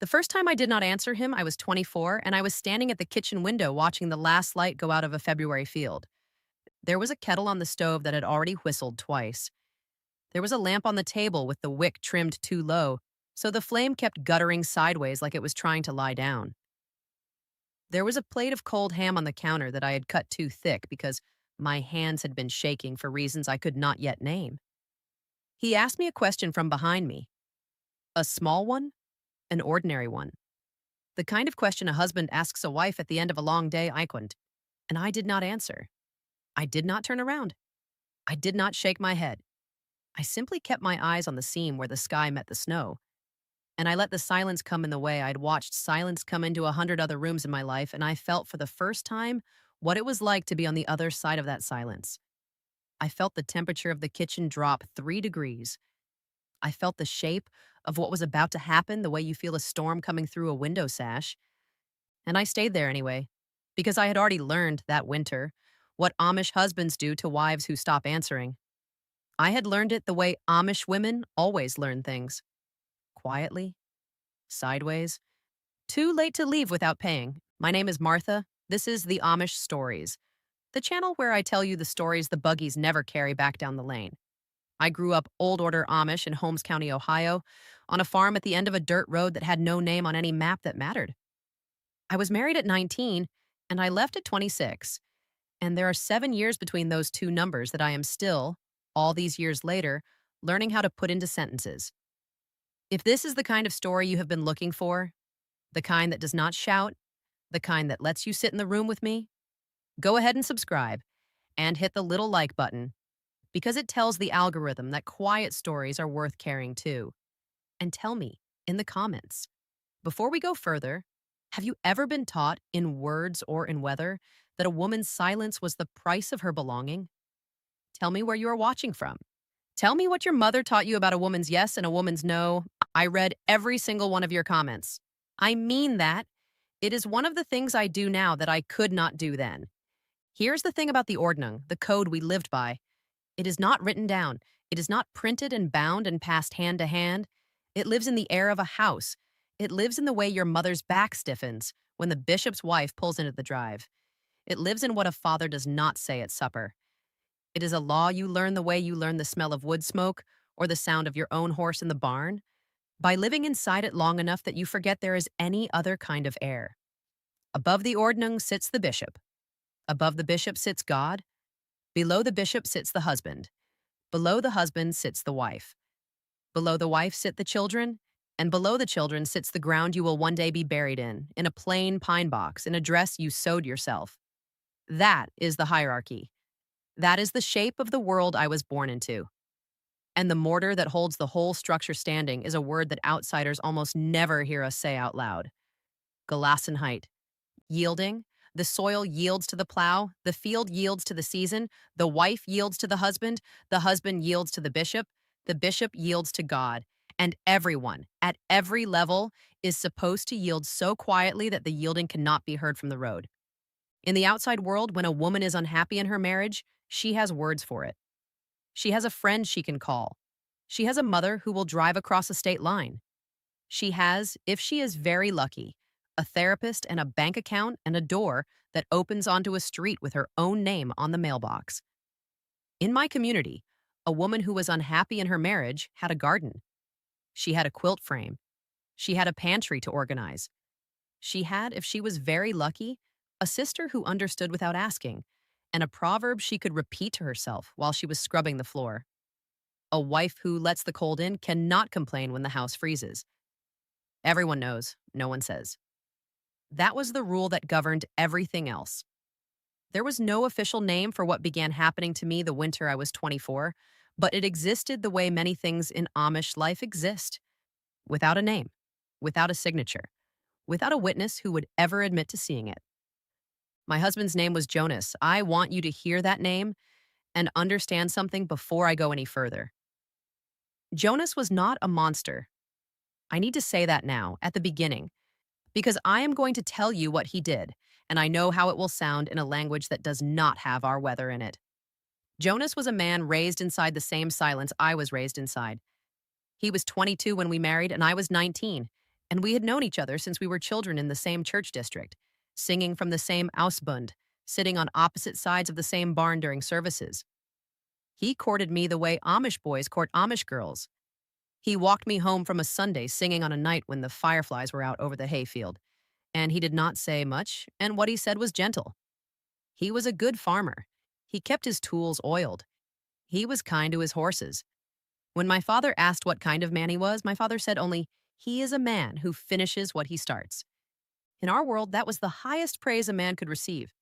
The first time I did not answer him, I was 24, and I was standing at the kitchen window watching the last light go out of a February field. There was a kettle on the stove that had already whistled twice. There was a lamp on the table with the wick trimmed too low, so the flame kept guttering sideways like it was trying to lie down. There was a plate of cold ham on the counter that I had cut too thick because my hands had been shaking for reasons I could not yet name. He asked me a question from behind me. A small one, an ordinary one. The kind of question a husband asks a wife at the end of a long day, I couldn't. And I did not answer. I did not turn around. I did not shake my head. I simply kept my eyes on the seam where the sky met the snow. And I let the silence come in the way I'd watched silence come into 100 other rooms in my life, and I felt for the first time what it was like to be on the other side of that silence. I felt the temperature of the kitchen drop 3 degrees. I felt the shape of what was about to happen the way you feel a storm coming through a window sash. And I stayed there anyway, because I had already learned that winter what Amish husbands do to wives who stop answering. I had learned it the way Amish women always learn things quietly, sideways, too late to leave without paying. My name is Martha. This is the Amish Stories, the channel where I tell you the stories the buggies never carry back down the lane. I grew up old order Amish in Holmes County, Ohio, on a farm at the end of a dirt road that had no name on any map that mattered. I was married at 19, and I left at 26. And there are 7 years between those two numbers that I am still, all these years later, learning how to put into sentences. If this is the kind of story you have been looking for, the kind that does not shout, the kind that lets you sit in the room with me, go ahead and subscribe and hit the little like button because it tells the algorithm that quiet stories are worth caring too. And tell me in the comments, before we go further, have you ever been taught in words or in weather that a woman's silence was the price of her belonging? Tell me where you are watching from. Tell me what your mother taught you about a woman's yes and a woman's no. I read every single one of your comments. I mean that. It is one of the things I do now that I could not do then. Here's the thing about the Ordnung, the code we lived by. It is not written down. It is not printed and bound and passed hand to hand. It lives in the air of a house. It lives in the way your mother's back stiffens when the bishop's wife pulls into the drive. It lives in what a father does not say at supper. It is a law you learn the way you learn the smell of wood smoke or the sound of your own horse in the barn, by living inside it long enough that you forget there is any other kind of air. Above the Ordnung sits the bishop. Above the bishop sits God. Below the bishop sits the husband. Below the husband sits the wife. Below the wife sit the children, and below the children sits the ground you will one day be buried in a plain pine box, in a dress you sewed yourself. That is the hierarchy. That is the shape of the world I was born into. And the mortar that holds the whole structure standing is a word that outsiders almost never hear us say out loud. Gelassenheit. Yielding. The soil yields to the plow, the field yields to the season, the wife yields to the husband yields to the bishop yields to God. And everyone, at every level, is supposed to yield so quietly that the yielding cannot be heard from the road. In the outside world, when a woman is unhappy in her marriage, she has words for it. She has a friend she can call. She has a mother who will drive across a state line. She has, if she is very lucky, a therapist and a bank account and a door that opens onto a street with her own name on the mailbox. In my community, a woman who was unhappy in her marriage had a garden. She had a quilt frame. She had a pantry to organize. She had, if she was very lucky, a sister who understood without asking, and a proverb she could repeat to herself while she was scrubbing the floor. A wife who lets the cold in cannot complain when the house freezes. Everyone knows, no one says. That was the rule that governed everything else. There was no official name for what began happening to me the winter I was 24, but it existed the way many things in Amish life exist. Without a name, without a signature, without a witness who would ever admit to seeing it. My husband's name was Jonas. I want you to hear that name and understand something before I go any further. Jonas was not a monster. I need to say that now, at the beginning, because I am going to tell you what he did, and I know how it will sound in a language that does not have our weather in it. Jonas was a man raised inside the same silence I was raised inside. He was 22 when we married, and I was 19, And we had known each other since we were children in the same church district, singing from the same Ausbund, sitting on opposite sides of the same barn during services. He courted me the way Amish boys court Amish girls. He walked me home from a Sunday singing on a night when the fireflies were out over the hayfield. And he did not say much, and what he said was gentle. He was a good farmer. He kept his tools oiled. He was kind to his horses. When my father asked what kind of man he was, my father said only, "He is a man who finishes what he starts." In our world, that was the highest praise a man could receive.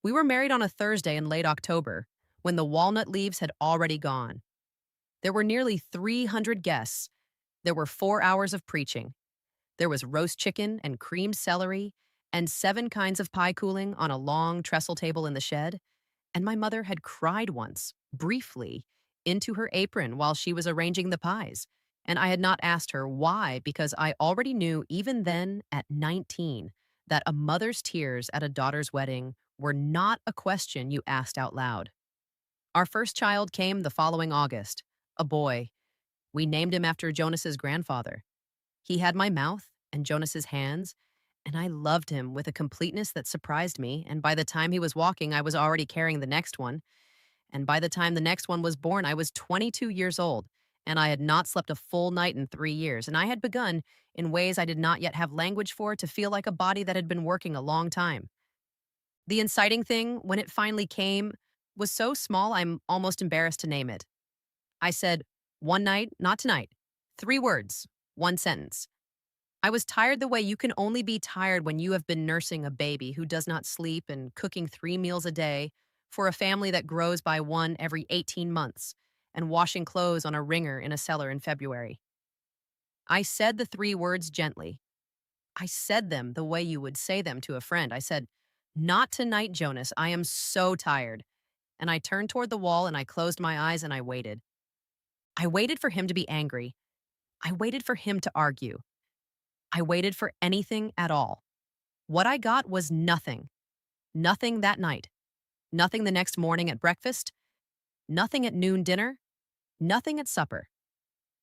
We were married on a Thursday in late October, when the walnut leaves had already gone. There were nearly 300 guests. There were 4 hours of preaching. There was roast chicken and creamed celery and 7 kinds of pie cooling on a long trestle table in the shed. And my mother had cried once, briefly, into her apron while she was arranging the pies. And I had not asked her why, because I already knew, even then at 19, that a mother's tears at a daughter's wedding were not a question you asked out loud. Our first child came the following August, a boy. We named him after Jonas's grandfather. He had my mouth and Jonas's hands, and I loved him with a completeness that surprised me, and by the time he was walking, I was already carrying the next one. And by the time the next one was born, I was 22 years old, and I had not slept a full night in 3 years, and I had begun, in ways I did not yet have language for, to feel like a body that had been working a long time. The inciting thing, when it finally came, was so small I'm almost embarrassed to name it. I said, "One night, not tonight." 3 words, one sentence. I was tired the way you can only be tired when you have been nursing a baby who does not sleep and cooking 3 meals a day for a family that grows by one every 18 months and washing clothes on a wringer in a cellar in February. I said the 3 words gently. I said them the way you would say them to a friend. I said, "Not tonight, Jonas. I am so tired." And I turned toward the wall and I closed my eyes and I waited. I waited for him to be angry. I waited for him to argue. I waited for anything at all. What I got was nothing. Nothing that night. Nothing the next morning at breakfast. Nothing at noon dinner. Nothing at supper.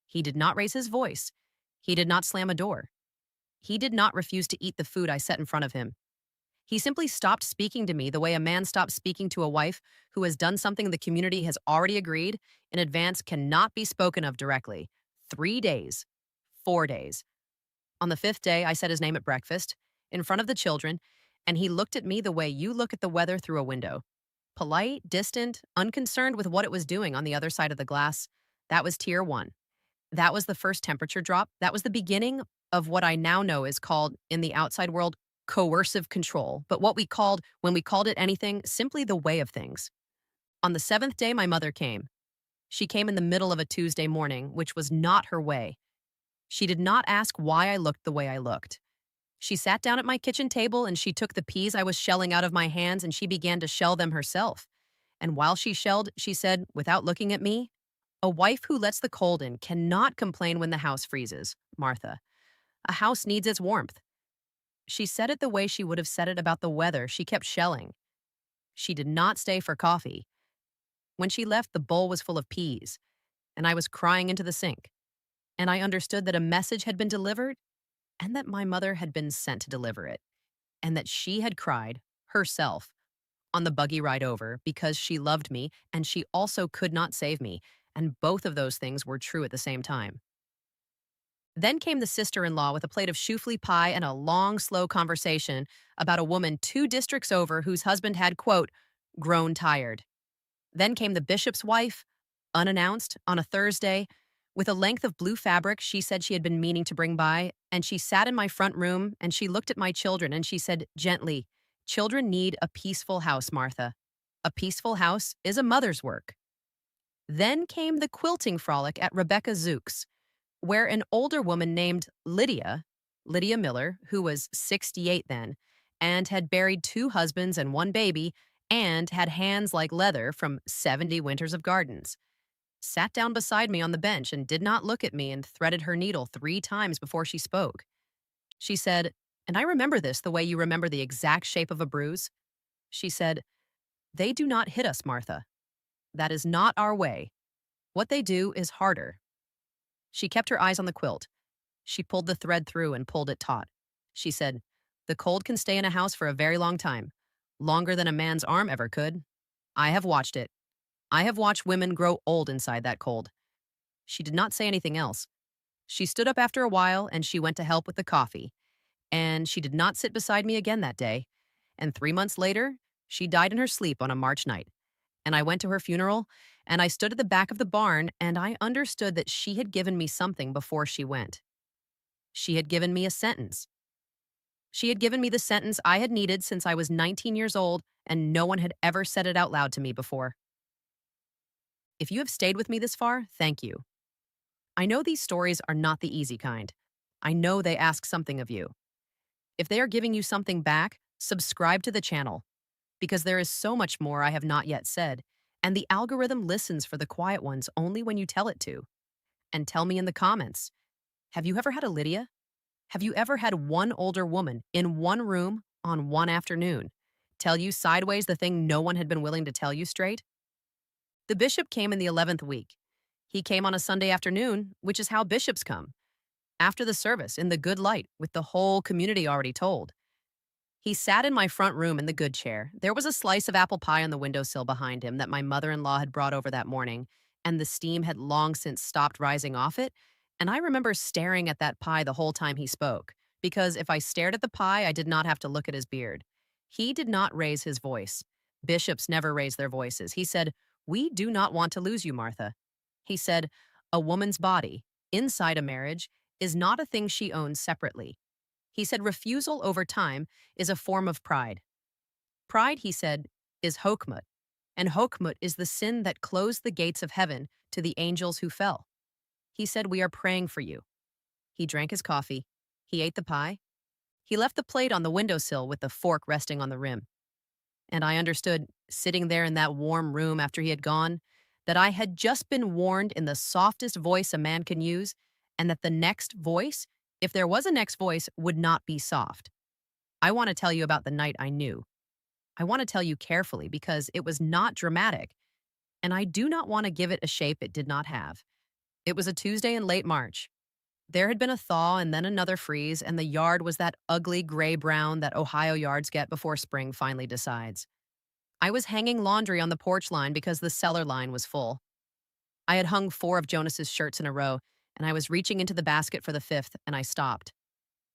He did not raise his voice. He did not slam a door. He did not refuse to eat the food I set in front of him. He simply stopped speaking to me the way a man stops speaking to a wife who has done something the community has already agreed in advance cannot be spoken of directly. 3 days. 4 days. On the 5th day, I said his name at breakfast, in front of the children, and he looked at me the way you look at the weather through a window. Polite, distant, unconcerned with what it was doing on the other side of the glass. That was tier 1. That was the first temperature drop. That was the beginning of what I now know is called, in the outside world, coercive control, but what we called, when we called it anything, simply the way of things. On the 7th day, my mother came. She came in the middle of a Tuesday morning, which was not her way. She did not ask why I looked the way I looked. She sat down at my kitchen table and she took the peas I was shelling out of my hands and she began to shell them herself. And while she shelled, she said, without looking at me, "A wife who lets the cold in cannot complain when the house freezes, Martha. A house needs its warmth." She said it the way she would have said it about the weather she kept shelling. She did not stay for coffee. When she left, the bowl was full of peas, and I was crying into the sink. And I understood that a message had been delivered and that my mother had been sent to deliver it, and that she had cried, herself, on the buggy ride over because she loved me and she also could not save me, and both of those things were true at the same time. Then came the sister-in-law with a plate of chouflé pie and a long, slow conversation about a woman 2 districts over whose husband had, quote, grown tired. Then came the bishop's wife, unannounced, on a Thursday, with a length of blue fabric she said she had been meaning to bring by, and she sat in my front room and she looked at my children and she said gently, "Children need a peaceful house, Martha. A peaceful house is a mother's work." Then came the quilting frolic at Rebecca Zook's, where an older woman named Lydia Miller, who was 68 then, and had buried 2 husbands and 1 baby, and had hands like leather from 70 winters of gardens, sat down beside me on the bench and did not look at me and threaded her needle 3 times before she spoke. She said, and I remember this the way you remember the exact shape of a bruise. She said, "They do not hit us, Martha. That is not our way. What they do is harder." She kept her eyes on the quilt. She pulled the thread through and pulled it taut. She said, "The cold can stay in a house for a very long time, longer than a man's arm ever could. I have watched it. I have watched women grow old inside that cold." She did not say anything else. She stood up after a while and she went to help with the coffee. And she did not sit beside me again that day. And 3 months later, she died in her sleep on a March night. And I went to her funeral, and I stood at the back of the barn, and I understood that she had given me something before she went. She had given me a sentence. She had given me the sentence I had needed since I was 19 years old, and no one had ever said it out loud to me before. If you have stayed with me this far, thank you. I know these stories are not the easy kind. I know they ask something of you. If they are giving you something back, subscribe to the channel, because there is so much more I have not yet said, and the algorithm listens for the quiet ones only when you tell it to. And tell me in the comments, have you ever had a Lydia? Have you ever had one older woman in one room on one afternoon tell you sideways the thing no one had been willing to tell you straight? The bishop came in the 11th week. He came on a Sunday afternoon, which is how bishops come, after the service in the good light with the whole community already told. He sat in my front room in the good chair. There was a slice of apple pie on the windowsill behind him that my mother-in-law had brought over that morning, and the steam had long since stopped rising off it, and I remember staring at that pie the whole time he spoke, because if I stared at the pie, I did not have to look at his beard. He did not raise his voice. Bishops never raise their voices. He said, "We do not want to lose you, Martha." He said, "A woman's body, inside a marriage, is not a thing she owns separately." He said refusal over time is a form of pride. Pride, he said, is hokmut, and hokmut is the sin that closed the gates of heaven to the angels who fell. He said, "We are praying for you." He drank his coffee. He ate the pie. He left the plate on the windowsill with the fork resting on the rim. And I understood, sitting there in that warm room after he had gone, that I had just been warned in the softest voice a man can use, and that the next voice, if there was a next voice, would not be soft. I want to tell you about the night I knew. I want to tell you carefully because it was not dramatic, and I do not want to give it a shape it did not have. It was a Tuesday in late March. There had been a thaw and then another freeze, and the yard was that ugly gray-brown that Ohio yards get before spring finally decides. I was hanging laundry on the porch line because the cellar line was full. I had hung 4 of Jonas's shirts in a row, and I was reaching into the basket for the 5th, and I stopped.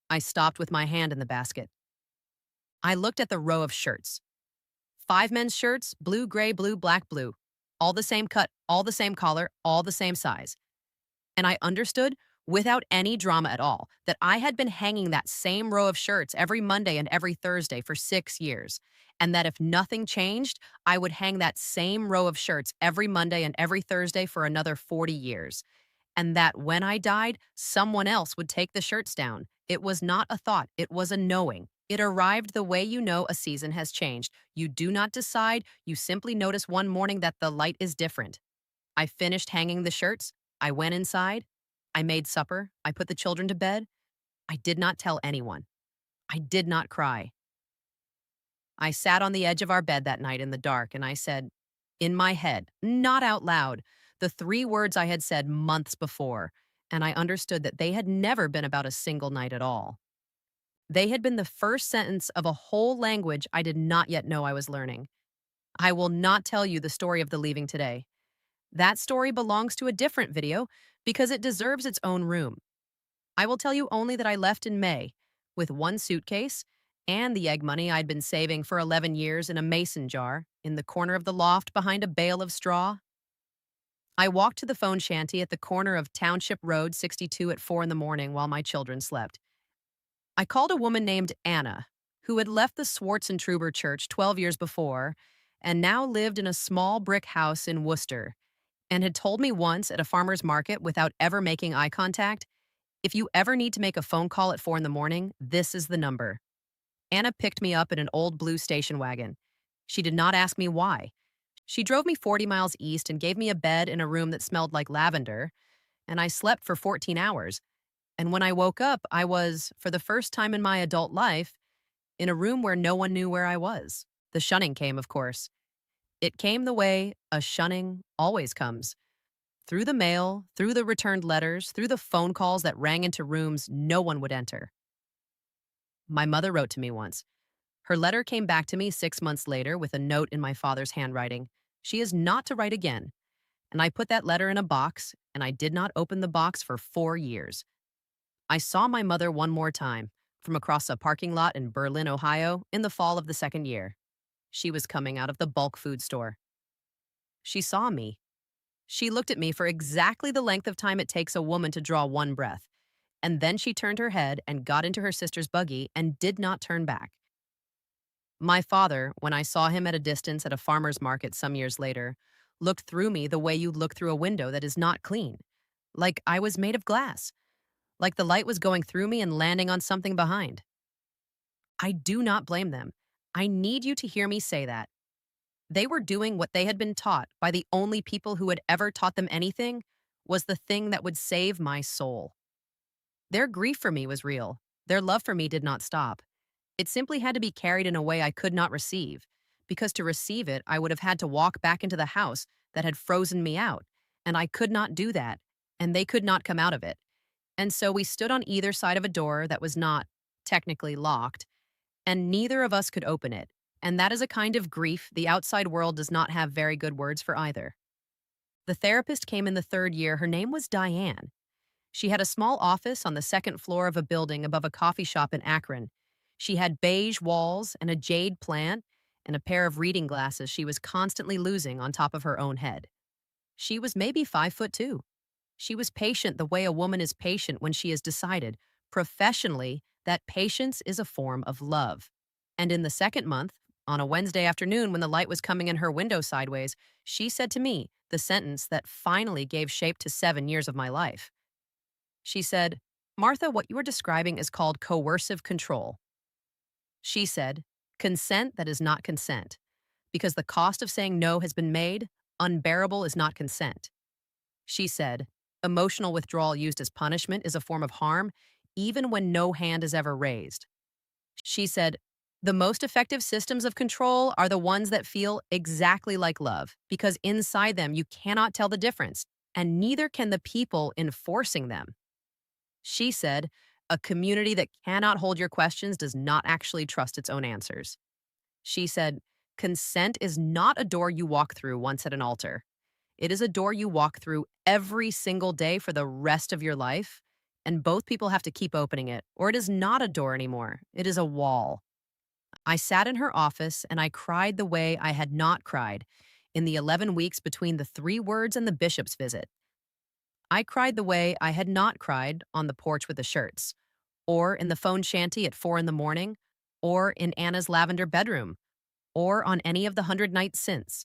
I stopped with my hand in the basket. I looked at the row of shirts. 5 men's shirts, blue, gray, blue, black, blue. All the same cut, all the same collar, all the same size. And I understood, without any drama at all, that I had been hanging that same row of shirts every Monday and every Thursday for 6 years, and that if nothing changed, I would hang that same row of shirts every Monday and every Thursday for another 40 years. And that when I died, someone else would take the shirts down. It was not a thought, it was a knowing. It arrived the way you know a season has changed. You do not decide, you simply notice one morning that the light is different. I finished hanging the shirts. I went inside. I made supper. I put the children to bed. I did not tell anyone. I did not cry. I sat on the edge of our bed that night in the dark and I said, in my head, not out loud, the 3 words I had said months before, and I understood that they had never been about a single night at all. They had been the first sentence of a whole language I did not yet know I was learning. I will not tell you the story of the leaving today. That story belongs to a different video because it deserves its own room. I will tell you only that I left in May with 1 suitcase and the egg money I'd been saving for 11 years in a mason jar in the corner of the loft behind a bale of straw. I walked to the phone shanty at the corner of Township Road 62 at 4 in the morning while my children slept. I called a woman named Anna, who had left the Swartzentruber Church 12 years before and now lived in a small brick house in Worcester, and had told me once at a farmer's market without ever making eye contact, if you ever need to make a phone call at 4 in the morning, this is the number. Anna picked me up in an old blue station wagon. She did not ask me why. She drove me 40 miles east and gave me a bed in a room that smelled like lavender, and I slept for 14 hours. And when I woke up, I was, for the first time in my adult life, in a room where no one knew where I was. The shunning came, of course. It came the way a shunning always comes. Through the mail, through the returned letters, through the phone calls that rang into rooms no one would enter. My mother wrote to me once. Her letter came back to me 6 months later with a note in my father's handwriting. She is not to write again. And I put that letter in a box, and I did not open the box for 4 years. I saw my mother one more time from across a parking lot in Berlin, Ohio, in the fall of the second year. She was coming out of the bulk food store. She saw me. She looked at me for exactly the length of time it takes a woman to draw one breath. And then she turned her head and got into her sister's buggy and did not turn back. My father, when I saw him at a distance at a farmer's market some years later, looked through me the way you look through a window that is not clean, like I was made of glass, like the light was going through me and landing on something behind. I do not blame them. I need you to hear me say that. They were doing what they had been taught by the only people who had ever taught them anything was the thing that would save my soul. Their grief for me was real. Their love for me did not stop. It simply had to be carried in a way I could not receive, because to receive it, I would have had to walk back into the house that had frozen me out, and I could not do that, and they could not come out of it. And so we stood on either side of a door that was not technically locked, and neither of us could open it. And that is a kind of grief the outside world does not have very good words for either. The therapist came in the third year. Her name was Diane. She had a small office on the second floor of a building above a coffee shop in Akron. She had beige walls and a jade plant and a pair of reading glasses she was constantly losing on top of her own head. She was maybe 5'2". She was patient the way a woman is patient when she has decided, professionally, that patience is a form of love. And in the second month, on a Wednesday afternoon when the light was coming in her window sideways, she said to me the sentence that finally gave shape to 7 years of my life. She said, "Martha, what you are describing is called coercive control." She said, "Consent that is not consent. Because the cost of saying no has been made, unbearable is not consent." She said, "Emotional withdrawal used as punishment is a form of harm, even when no hand is ever raised." She said, "The most effective systems of control are the ones that feel exactly like love, because inside them you cannot tell the difference, and neither can the people enforcing them." She said, "A community that cannot hold your questions does not actually trust its own answers." She said, "Consent is not a door you walk through once at an altar. It is a door you walk through every single day for the rest of your life, and both people have to keep opening it, or it is not a door anymore. It is a wall." I sat in her office and I cried the way I had not cried in the 11 weeks between the 3 words and the bishop's visit. I cried the way I had not cried on the porch with the shirts, or in the phone shanty at 4 in the morning, or in Anna's lavender bedroom, or on any of the 100 nights since.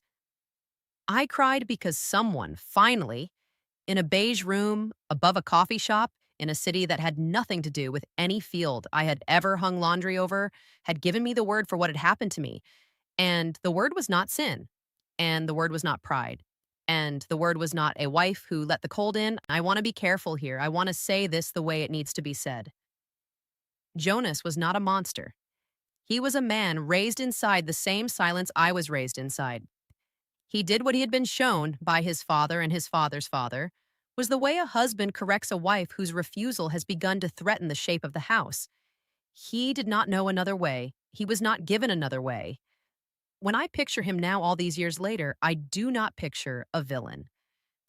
I cried because someone, finally, in a beige room above a coffee shop in a city that had nothing to do with any field I had ever hung laundry over, had given me the word for what had happened to me. And the word was not sin. And the word was not pride. And the word was not a wife who let the cold in. I want to be careful here. I want to say this the way it needs to be said. Jonas was not a monster. He was a man raised inside the same silence I was raised inside. He did what he had been shown by his father and his father's father, was the way a husband corrects a wife whose refusal has begun to threaten the shape of the house. He did not know another way. He was not given another way. When I picture him now all these years later, I do not picture a villain.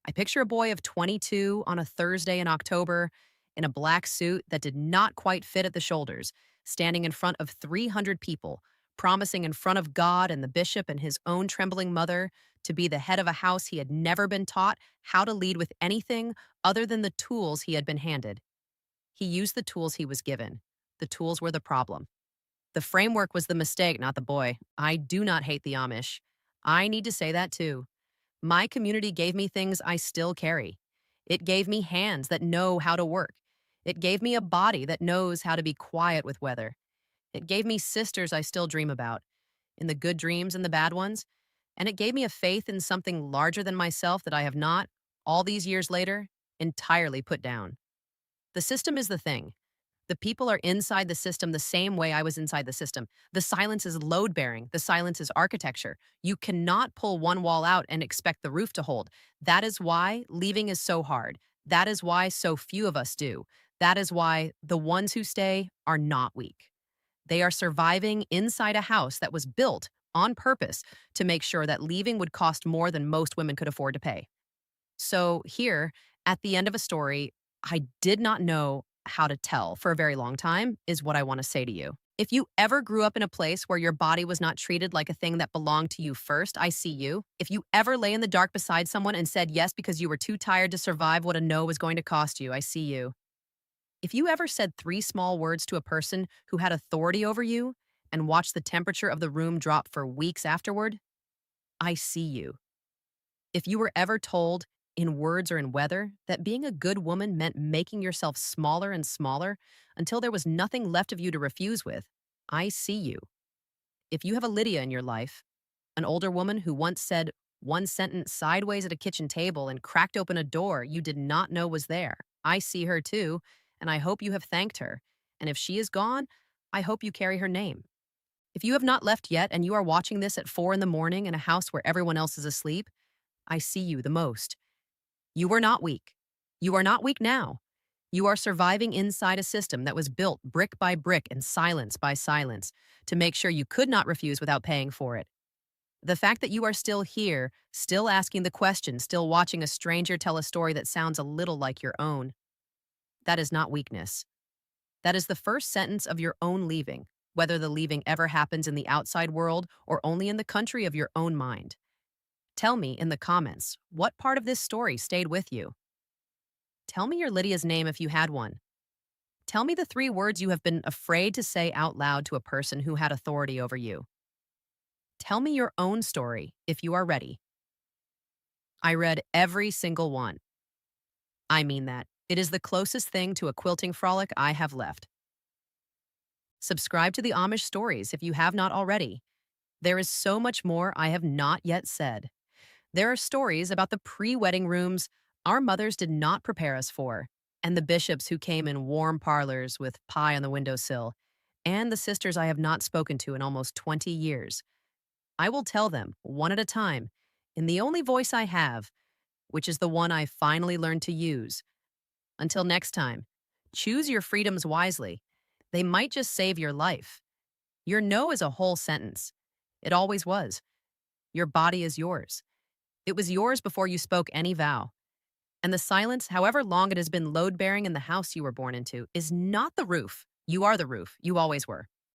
I picture a boy of 22 on a Thursday in October in a black suit that did not quite fit at the shoulders, standing in front of 300 people, promising in front of God and the bishop and his own trembling mother to be the head of a house he had never been taught how to lead with anything other than the tools he had been handed. He used the tools he was given. The tools were the problem. The framework was the mistake, not the boy. I do not hate the Amish. I need to say that too. My community gave me things I still carry. It gave me hands that know how to work. It gave me a body that knows how to be quiet with weather. It gave me sisters I still dream about, in the good dreams and the bad ones. And it gave me a faith in something larger than myself that I have not, all these years later, entirely put down. The system is the thing. The people are inside the system the same way I was inside the system. The silence is load bearing, the silence is architecture. You cannot pull one wall out and expect the roof to hold. That is why leaving is so hard. That is why so few of us do. That is why the ones who stay are not weak. They are surviving inside a house that was built on purpose to make sure that leaving would cost more than most women could afford to pay. So, here, at the end of a story, I did not know how to tell for a very long time, is what I want to say to you. If you ever grew up in a place where your body was not treated like a thing that belonged to you first, I see you. If you ever lay in the dark beside someone and said yes because you were too tired to survive what a no was going to cost you, I see you. If you ever said three small words to a person who had authority over you and watched the temperature of the room drop for weeks afterward, I see you. If you were ever told, in words or in weather, that being a good woman meant making yourself smaller and smaller until there was nothing left of you to refuse with, I see you. If you have a Lydia in your life, an older woman who once said one sentence sideways at a kitchen table and cracked open a door you did not know was there, I see her too, and I hope you have thanked her. And if she is gone, I hope you carry her name. If you have not left yet and you are watching this at 4 in the morning in a house where everyone else is asleep, I see you the most. You are not weak. You are not weak now. You are surviving inside a system that was built brick by brick and silence by silence to make sure you could not refuse without paying for it. The fact that you are still here, still asking the question, still watching a stranger tell a story that sounds a little like your own, that is not weakness. That is the first sentence of your own leaving, whether the leaving ever happens in the outside world or only in the country of your own mind. Tell me in the comments, what part of this story stayed with you? Tell me your Lydia's name if you had one. Tell me the three words you have been afraid to say out loud to a person who had authority over you. Tell me your own story if you are ready. I read every single one. I mean that. It is the closest thing to a quilting frolic I have left. Subscribe to the Amish stories if you have not already. There is so much more I have not yet said. There are stories about the pre-wedding rooms our mothers did not prepare us for, and the bishops who came in warm parlors with pie on the windowsill, and the sisters I have not spoken to in almost 20 years. I will tell them, one at a time, in the only voice I have, which is the one I finally learned to use. Until next time, choose your freedoms wisely. They might just save your life. Your no is a whole sentence. It always was. Your body is yours. It was yours before you spoke any vow. And the silence, however long it has been load-bearing in the house you were born into, is not the roof. You are the roof. You always were.